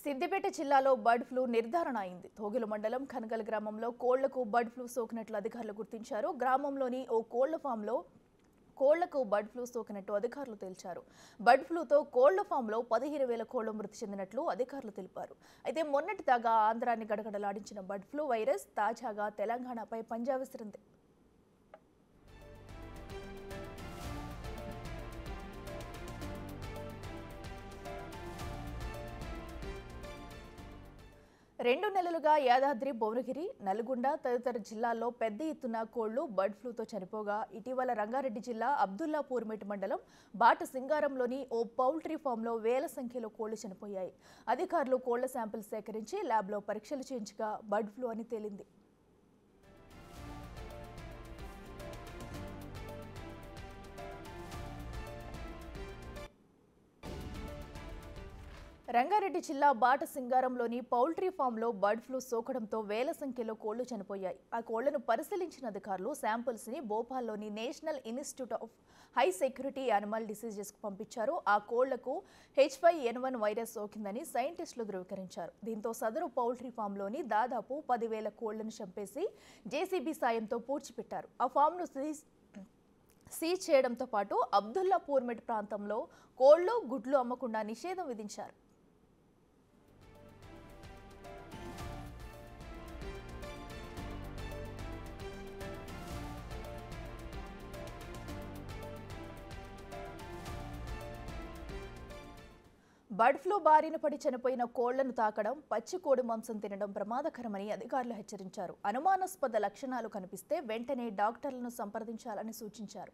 సిద్దిపేట జిల్లాలో bird flu నిర్ధారణ అయింది. తోగిల మండలం కనగల్ గ్రామంలో కోళ్లకు బర్డ్ ఫ్లూ సోకినట్లు అధికారులు గుర్తించారు. గ్రామంలోని ఓ కోళ్ల ఫామ్లో కోళ్లకు బర్డ్ ఫ్లూ సోకినట్టు అధికారులు తేల్చారు. బర్డ్ ఫ్లూతో కోళ్ల ఫామ్లో 15,000 కోళ్లు మృతి చెందినట్లు అధికారులు తెలిపారు. అయితే మొన్నటి దాకా ఆంధ్రాన్ని గడగడలాడించిన బర్డ్ ఫ్లూ వైరస్ తాజాగా తెలంగాణపై పంజా విసిరింది. రెండు నెలలుగా యాదాద్రి, భువనగిరి, నల్గొండ తదితర జిల్లాల్లో పెద్ద ఎత్తున కోళ్లు బర్డ్ ఫ్లూతో చనిపోగా ఇటీవల రంగారెడ్డి జిల్లా అబ్దుల్లాపూర్మెట్ మండలం బాట సింగారంలోని ఓ పౌల్ట్రీ ఫామ్లో వేల సంఖ్యలో కోళ్లు చనిపోయాయి. అధికారులు కోళ్ల శాంపిల్ సేకరించి ల్యాబ్లో పరీక్షలు చేయించగా బర్డ్ ఫ్లూ అని తేలింది. రంగారెడ్డి జిల్లా బాట సింగారంలోని పౌల్ట్రీ ఫామ్లో బర్డ్ ఫ్లూ సోకడంతో వేల సంఖ్యలో కోళ్లు చనిపోయాయి. ఆ కోళ్లను పరిశీలించిన అధికారులు శాంపిల్స్ ని భోపాల్లోని national institute of high security animal diseases కు పంపించారు. ఆ కోళ్లకు H5N1 వైరస్ సోకిందని సైంటిస్టులు ధృవీకరించారు. దీంతో సదరు పౌల్ట్రీ ఫామ్లోని దాదాపు 10,000 కోళ్లను చంపేసి జేసీబీ సాయంతో పూడ్చిపెట్టారు. ఆ ఫామ్ను సీజ్ చేయడంతో పాటు అబ్దుల్లాపూర్మెట్ ప్రాంతంలో కోళ్లు, గుడ్లు అమ్మకుండా నిషేధం విధించారు. బర్డ్ ఫ్లూ బారిన పడి చనిపోయిన కోళ్లను తాకడం, పచ్చి కోడి మాంసం తినడం ప్రమాదకరమని అధికారులు హెచ్చరించారు. అనుమానాస్పద లక్షణాలు కనిపిస్తే వెంటనే డాక్టర్లను సంప్రదించాలని సూచించారు.